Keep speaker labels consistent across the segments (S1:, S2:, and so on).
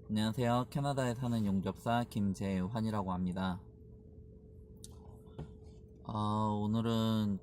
S1: 안녕하세요. 캐나다에 사는 용접사 김재환이라고 합니다. 오늘은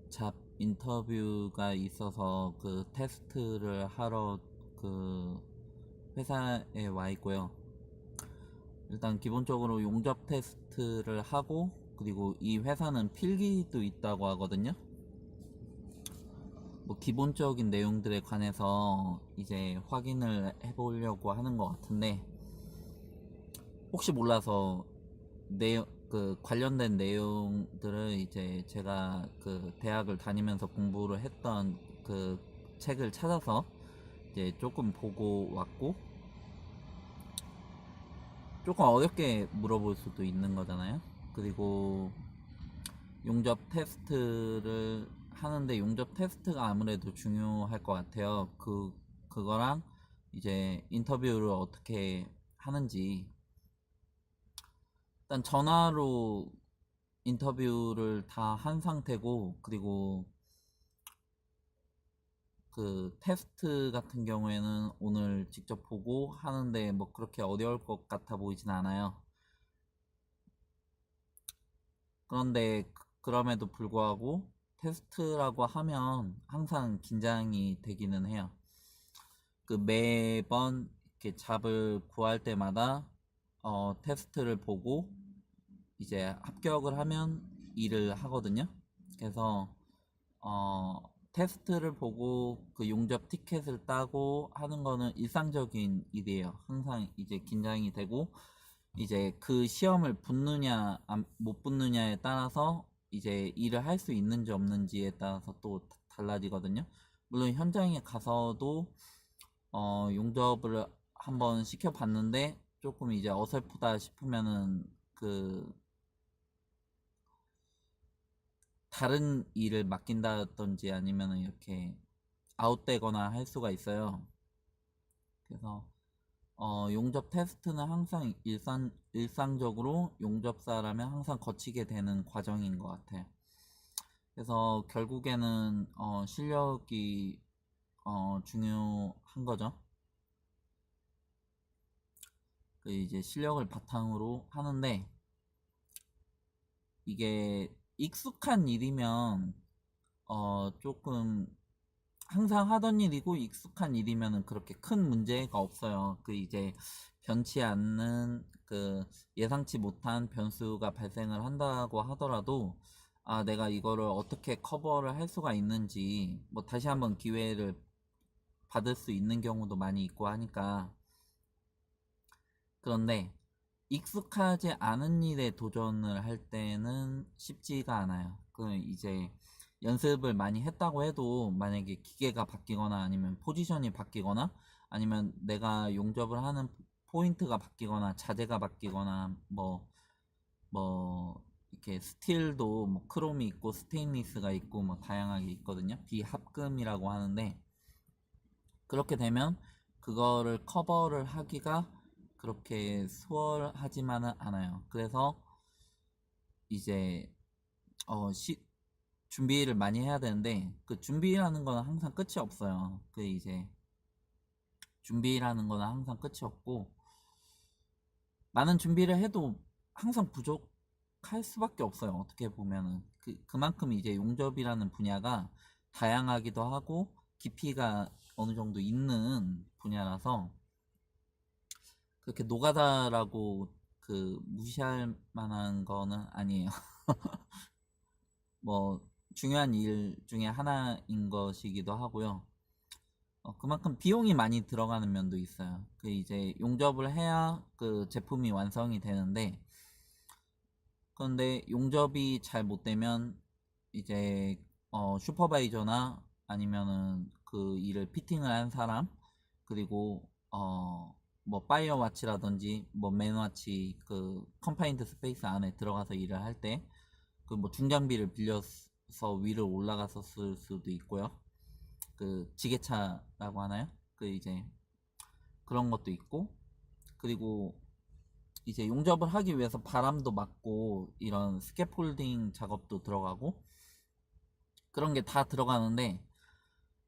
S1: 잡 인터뷰가 있어서 테스트를 하러 회사에 와 있고요. 일단 기본적으로 용접 테스트를 하고, 그리고 이 회사는 필기도 있다고 하거든요. 뭐 기본적인 내용들에 관해서 이제 확인을 해보려고 하는 것 같은데, 혹시 몰라서 관련된 내용들을 이제 제가 대학을 다니면서 공부를 했던 책을 찾아서 이제 조금 보고 왔고, 조금 어렵게 물어볼 수도 있는 거잖아요. 그리고 용접 테스트를 하는데, 용접 테스트가 아무래도 중요할 것 같아요. 그거랑 이제 인터뷰를 어떻게 하는지. 일단 전화로 인터뷰를 다 한 상태고, 그리고 테스트 같은 경우에는 오늘 직접 보고 하는데 뭐 그렇게 어려울 것 같아 보이진 않아요. 그런데 그럼에도 불구하고 테스트라고 하면 항상 긴장이 되기는 해요. 매번 이렇게 잡을 구할 때마다 테스트를 보고 이제 합격을 하면 일을 하거든요. 그래서 테스트를 보고 용접 티켓을 따고 하는 거는 일상적인 일이에요. 항상 이제 긴장이 되고, 이제 그 시험을 붙느냐 못 붙느냐에 따라서 이제 일을 할 수 있는지 없는지에 따라서 또 달라지거든요. 물론 현장에 가서도 용접을 한번 시켜봤는데 조금 이제 어설프다 싶으면은 다른 일을 맡긴다든지 아니면 이렇게 아웃되거나 할 수가 있어요. 그래서 용접 테스트는 항상 일상적으로 용접사라면 항상 거치게 되는 과정인 것 같아요. 그래서 결국에는 실력이 중요한 거죠. 이제 실력을 바탕으로 하는데, 이게 익숙한 일이면 조금 항상 하던 일이고 익숙한 일이면은 그렇게 큰 문제가 없어요. 이제 변치 않는 예상치 못한 변수가 발생을 한다고 하더라도, 내가 이거를 어떻게 커버를 할 수가 있는지 뭐 다시 한번 기회를 받을 수 있는 경우도 많이 있고 하니까. 그런데 익숙하지 않은 일에 도전을 할 때는 쉽지가 않아요. 이제 연습을 많이 했다고 해도 만약에 기계가 바뀌거나 아니면 포지션이 바뀌거나 아니면 내가 용접을 하는 포인트가 바뀌거나 자재가 바뀌거나 뭐 이렇게 스틸도 뭐 크롬이 있고 스테인리스가 있고 뭐 다양하게 있거든요. 비합금이라고 하는데, 그렇게 되면 그거를 커버를 하기가 그렇게 수월하지만은 않아요. 그래서 이제 어, 시, 준비를 많이 해야 되는데, 준비라는 거는 항상 끝이 없어요. 이제 준비라는 거는 항상 끝이 없고, 많은 준비를 해도 항상 부족할 수밖에 없어요. 어떻게 보면은 그만큼 이제 용접이라는 분야가 다양하기도 하고 깊이가 어느 정도 있는 분야라서 그렇게 노가다라고 무시할 만한 거는 아니에요. 뭐 중요한 일 중에 하나인 것이기도 하고요. 그만큼 비용이 많이 들어가는 면도 있어요. 이제 용접을 해야 제품이 완성이 되는데, 그런데 용접이 잘 못 되면 이제 슈퍼바이저나 아니면은 그 일을 피팅을 한 사람, 그리고 뭐 파이어와치라든지 뭐 맨와치 컴파인드 스페이스 안에 들어가서 일을 할 때 뭐 중장비를 빌려서 위를 올라갔었을 수도 있고요. 지게차라고 하나요? 이제 그런 것도 있고, 그리고 이제 용접을 하기 위해서 바람도 맞고 이런 스캐폴딩 작업도 들어가고 그런 게 다 들어가는데,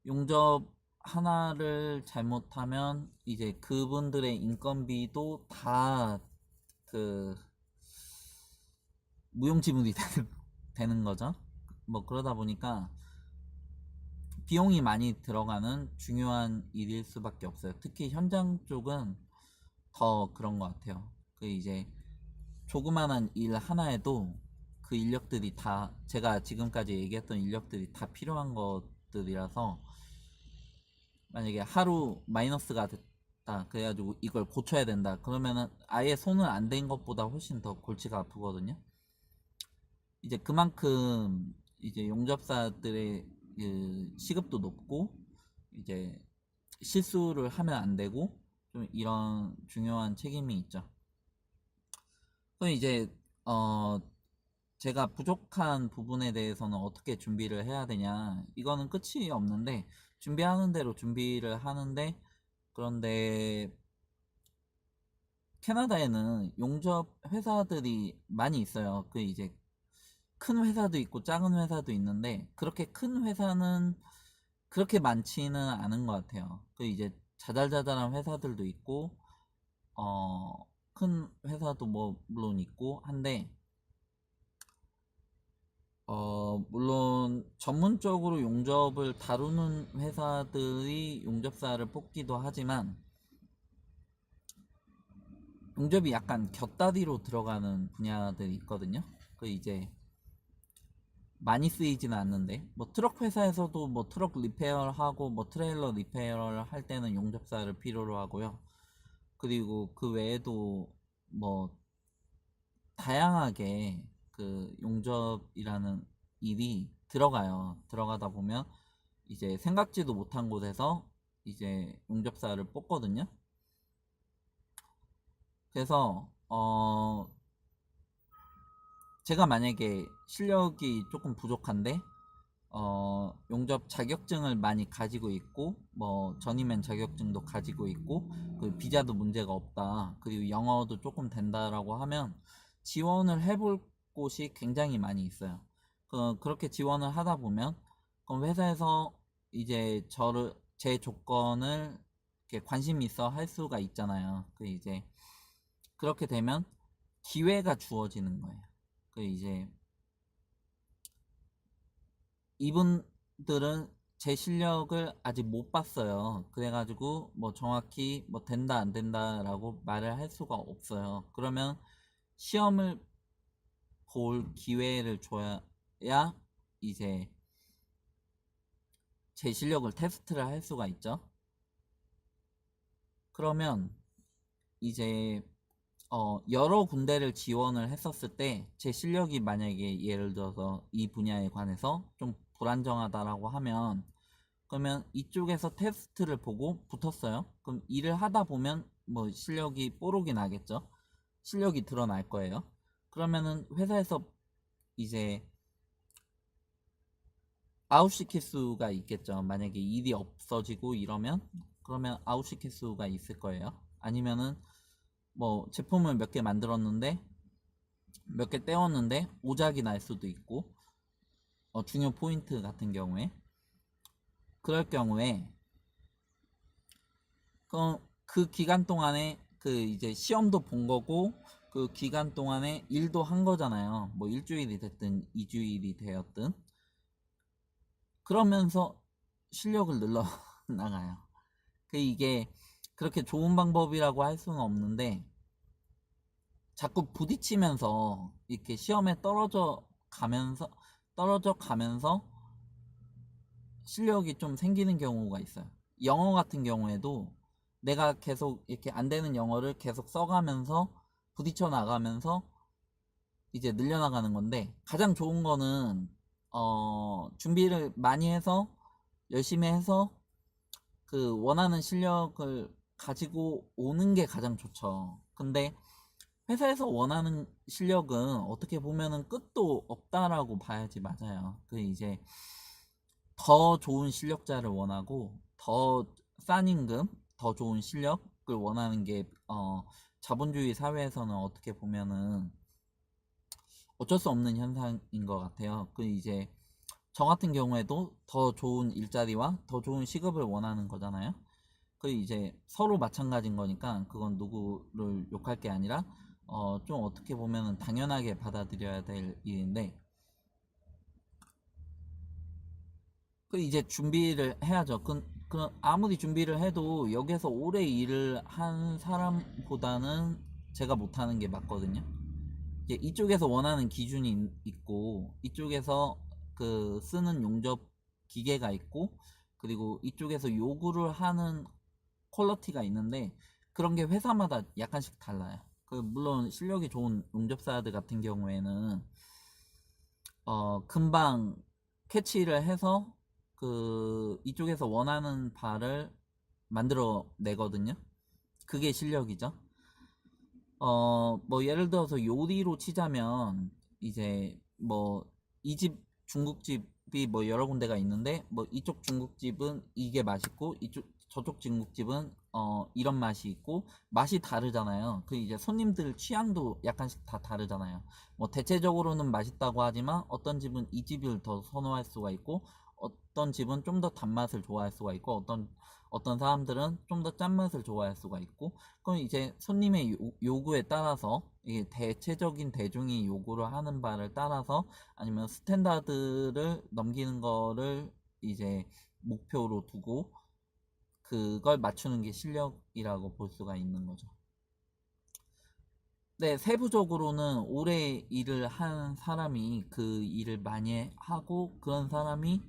S1: 용접 하나를 잘못하면 이제 그분들의 인건비도 다 그 무용지물이 되는 거죠. 뭐 그러다 보니까 비용이 많이 들어가는 중요한 일일 수밖에 없어요. 특히 현장 쪽은 더 그런 것 같아요. 그 이제 조그만한 일 하나에도 그 인력들이 다 제가 지금까지 얘기했던 인력들이 다 필요한 것들이라서 만약에 하루 마이너스가 됐다 그래가지고 이걸 고쳐야 된다 그러면은 아예 손을 안 댄 것보다 훨씬 더 골치가 아프거든요. 이제 그만큼 이제 용접사들의 그 시급도 높고 이제 실수를 하면 안 되고 좀 이런 중요한 책임이 있죠. 그럼 이제 어 제가 부족한 부분에 대해서는 어떻게 준비를 해야 되냐 이거는 끝이 없는데 준비하는 대로 준비를 하는데 그런데 캐나다에는 용접 회사들이 많이 있어요. 그 이제 큰 회사도 있고 작은 회사도 있는데 그렇게 큰 회사는 그렇게 많지는 않은 것 같아요. 그 이제 자잘자잘한 회사들도 있고 어, 큰 회사도 뭐 물론 있고 한데 물론 전문적으로 용접을 다루는 회사들이 용접사를 뽑기도 하지만 용접이 약간 곁다리로 들어가는 분야들이 있거든요. 그 이제 많이 쓰이지는 않는데 뭐 트럭 회사에서도 뭐 트럭 리페어를 하고 뭐 트레일러 리페어를 할 때는 용접사를 필요로 하고요. 그리고 그 외에도 뭐 다양하게 그 용접이라는 일이 들어가요. 들어가다 보면 이제 생각지도 못한 곳에서 이제 용접사를 뽑거든요. 그래서 제가 만약에 실력이 조금 부족한데 용접 자격증을 많이 가지고 있고 뭐 전이맨 자격증도 가지고 있고 그 비자도 문제가 없다 그리고 영어도 조금 된다라고 하면 지원을 해볼 곳이 굉장히 많이 있어요. 그렇게 지원을 하다 보면 그럼 회사에서 이제 저를 제 조건을 이렇게 관심 있어 할 수가 있잖아요. 그 이제 그렇게 되면 기회가 주어지는 거예요. 그 이제 이분들은 제 실력을 아직 못 봤어요. 그래가지고 뭐 정확히 뭐 된다 안 된다라고 말을 할 수가 없어요. 그러면 시험을 볼 기회를 줘야 이제 제 실력을 테스트를 할 수가 있죠. 그러면 이제 여러 군데를 지원을 했었을 때 제 실력이 만약에 예를 들어서 이 분야에 관해서 좀 불안정하다라고 하면 그러면 이쪽에서 테스트를 보고 붙었어요. 그럼 일을 하다 보면 뭐 실력이 뽀록이 나겠죠. 실력이 드러날 거예요. 그러면은 회사에서 이제 아웃시킬 수가 있겠죠. 만약에 일이 없어지고 이러면 그러면 아웃시킬 수가 있을 거예요. 아니면은 뭐 제품을 몇 개 만들었는데 몇 개 떼었는데 오작이 날 수도 있고 중요 포인트 같은 경우에 그럴 경우에 그 기간 동안에 그 이제 시험도 본 거고 그 기간 동안에 일도 한 거잖아요. 뭐 일주일이 됐든 이주일이 되었든 그러면서 실력을 늘러 나가요. 이게 그렇게 좋은 방법이라고 할 수는 없는데 자꾸 부딪히면서 이렇게 시험에 떨어져 가면서 실력이 좀 생기는 경우가 있어요. 영어 같은 경우에도 내가 계속 이렇게 안 되는 영어를 계속 써가면서 부딪혀 나가면서 이제 늘려나가는 건데 가장 좋은 거는 준비를 많이 해서 열심히 해서 그 원하는 실력을 가지고 오는 게 가장 좋죠. 근데 회사에서 원하는 실력은 어떻게 보면은 끝도 없다라고 봐야지 맞아요. 이제 더 좋은 실력자를 원하고 더 싼 임금, 더 좋은 실력을 원하는 게 자본주의 사회에서는 어떻게 보면은 어쩔 수 없는 현상인 것 같아요. 이제 저 같은 경우에도 더 좋은 일자리와 더 좋은 시급을 원하는 거잖아요. 그 이제 서로 마찬가지인 거니까 그건 누구를 욕할 게 아니라 좀 어떻게 보면은 당연하게 받아들여야 될 일인데 그 이제 준비를 해야죠. 아무리 준비를 해도 여기서 오래 일을 한 사람보다는 제가 못하는 게 맞거든요. 이제 이쪽에서 원하는 기준이 있고 이쪽에서 그 쓰는 용접 기계가 있고 그리고 이쪽에서 요구를 하는 퀄리티가 있는데 그런 게 회사마다 약간씩 달라요. 그 물론 실력이 좋은 용접사들 같은 경우에는 금방 캐치를 해서 그 이쪽에서 원하는 바를 만들어 내거든요. 그게 실력이죠. 뭐 예를 들어서 요리로 치자면 이제 뭐 이 집 중국집이 뭐 여러 군데가 있는데 뭐 이쪽 중국집은 이게 맛있고 이쪽 저쪽 중국집은 이런 맛이 있고 맛이 다르잖아요. 그 이제 손님들 취향도 약간씩 다 다르잖아요. 뭐 대체적으로는 맛있다고 하지만 어떤 집은 이 집을 더 선호할 수가 있고 어떤 집은 좀 더 단맛을 좋아할 수가 있고 어떤 사람들은 좀 더 짠맛을 좋아할 수가 있고 그럼 이제 손님의 요구에 따라서 이게 대체적인 대중이 요구를 하는 바를 따라서 아니면 스탠다드를 넘기는 거를 이제 목표로 두고 그걸 맞추는 게 실력이라고 볼 수가 있는 거죠. 네, 세부적으로는 오래 일을 한 사람이 그 일을 많이 하고 그런 사람이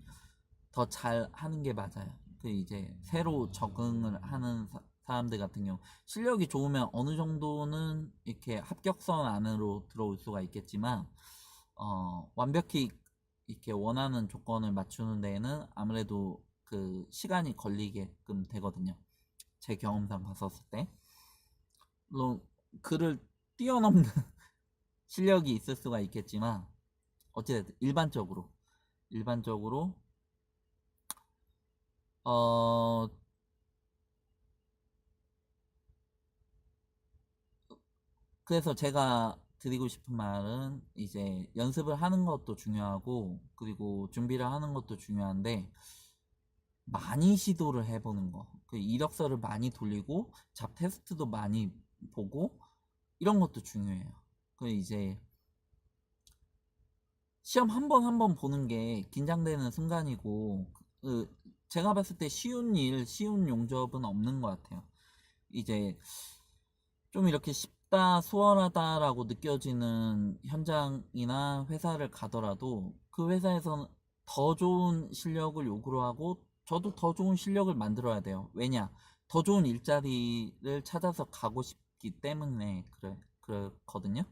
S1: 더 잘 하는 게 맞아요. 그 이제 새로 적응을 하는 사람들 같은 경우 실력이 좋으면 어느 정도는 이렇게 합격선 안으로 들어올 수가 있겠지만 완벽히 이렇게 원하는 조건을 맞추는 데에는 아무래도 그 시간이 걸리게끔 되거든요. 제 경험상 봤었을 때 물론 그를 뛰어넘는 실력이 있을 수가 있겠지만 어찌됐든 일반적으로 어 그래서 제가 드리고 싶은 말은 이제 연습을 하는 것도 중요하고 그리고 준비를 하는 것도 중요한데 많이 시도를 해보는 거. 그 이력서를 많이 돌리고 잡 테스트도 많이 보고 이런 것도 중요해요. 그 이제 시험 한 번 보는 게 긴장되는 순간이고 그 제가 봤을 때 쉬운 용접은 없는 것 같아요. 이제 좀 이렇게 쉽다, 수월하다라고 느껴지는 현장이나 회사를 가더라도 그 회사에서는 더 좋은 실력을 요구를 하고 저도 더 좋은 실력을 만들어야 돼요. 왜냐? 더 좋은 일자리를 찾아서 가고 싶기 때문에 그렇거든요.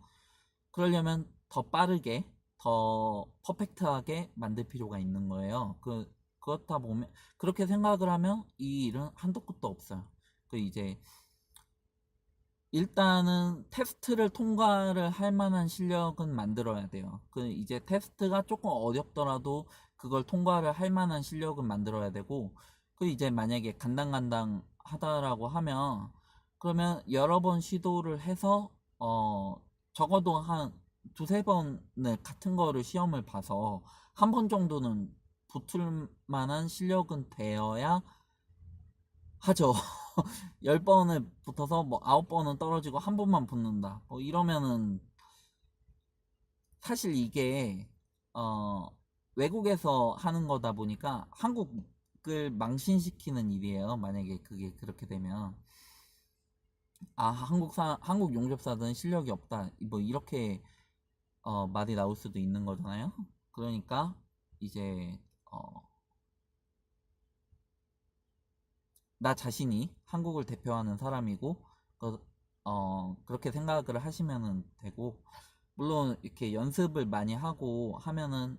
S1: 그러려면 더 빠르게, 더 퍼펙트하게 만들 필요가 있는 거예요. 그렇다 보면, 그렇게 생각을 하면 이 일은 한도 끝도 없어요. 그 이제 일단은 테스트를 통과를 할 만한 실력은 만들어야 돼요. 그 이제 테스트가 조금 어렵더라도 그걸 통과를 할 만한 실력은 만들어야 되고, 그 이제 만약에 간당간당 하다라고 하면, 그러면 여러 번 시도를 해서, 적어도 한 두세 번을 같은 거를 시험을 봐서 한 번 정도는 붙을 만한 실력은 되어야 하죠. 10번을 붙어서 뭐 9번은 떨어지고 한 번만 붙는다. 뭐 이러면은 사실 이게 어 외국에서 하는 거다 보니까 한국을 망신시키는 일이에요. 만약에 그게 그렇게 되면 한국 용접사들은 실력이 없다. 뭐 이렇게 말이 나올 수도 있는 거잖아요. 그러니까 이제 나 자신이 한국을 대표하는 사람이고 그렇게 생각을 하시면 되고 물론 이렇게 연습을 많이 하고 하면은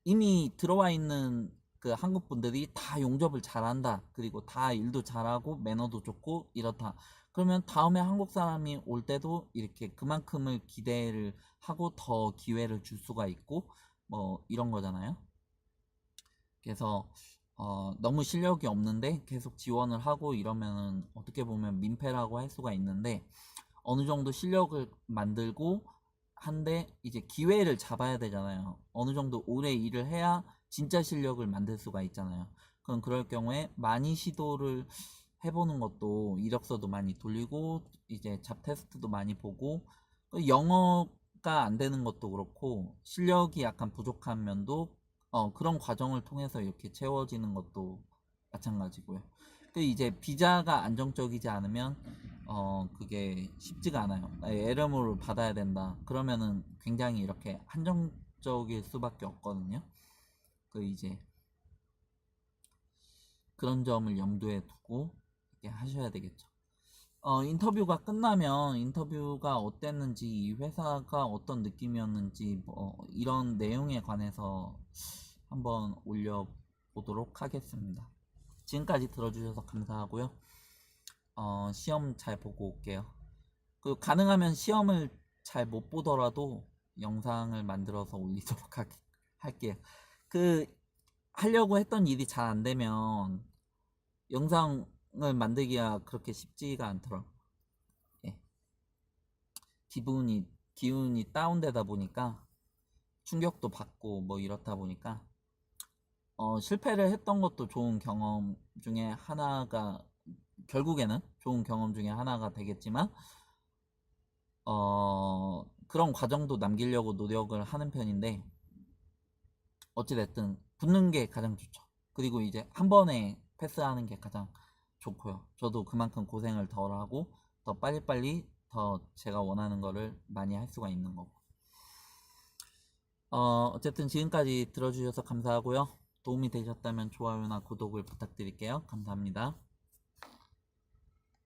S1: 이미 들어와 있는 그 한국 분들이 다 용접을 잘한다. 그리고 다 일도 잘하고 매너도 좋고 이렇다. 그러면 다음에 한국 사람이 올 때도 이렇게 그만큼을 기대를 하고 더 기회를 줄 수가 있고 뭐 이런 거잖아요. 그래서 너무 실력이 없는데 계속 지원을 하고 이러면은 어떻게 보면 민폐라고 할 수가 있는데 어느 정도 실력을 만들고 한데 이제 기회를 잡아야 되잖아요. 어느 정도 오래 일을 해야 진짜 실력을 만들 수가 있잖아요. 그럼 그럴 경우에 많이 시도를 해보는 것도 이력서도 많이 돌리고 이제 잡 테스트도 많이 보고 영어가 안 되는 것도 그렇고 실력이 약간 부족한 면도 그런 과정을 통해서 이렇게 채워지는 것도 마찬가지고요. 그 이제 비자가 안정적이지 않으면 그게 쉽지가 않아요. 에러물을 받아야 된다. 그러면은 굉장히 이렇게 한정적일 수밖에 없거든요. 그 이제 그런 점을 염두에 두고 이렇게 하셔야 되겠죠. 인터뷰가 끝나면 인터뷰가 어땠는지, 이 회사가 어떤 느낌이었는지, 뭐, 이런 내용에 관해서 한번 올려보도록 하겠습니다. 지금까지 들어주셔서 감사하고요. 시험 잘 보고 올게요. 그, 가능하면 시험을 잘 못 보더라도 영상을 만들어서 올리도록 할게요. 그, 하려고 했던 일이 잘 안 되면 영상을 만들기가 그렇게 쉽지가 않더라고요. 예. 기운이 다운되다 보니까 충격도 받고 뭐 이렇다 보니까 실패를 했던 것도 좋은 경험 중에 하나가 결국에는 좋은 경험 중에 하나가 되겠지만 그런 과정도 남기려고 노력을 하는 편인데 어찌됐든 붙는 게 가장 좋죠. 그리고 이제 한 번에 패스하는 게 가장 좋고요. 저도 그만큼 고생을 덜 하고 더 빨리빨리 더 제가 원하는 거를 많이 할 수가 있는 거고. 어쨌든 지금까지 들어주셔서 감사하고요. 도움이 되셨다면 좋아요나 구독을 부탁드릴게요. 감사합니다.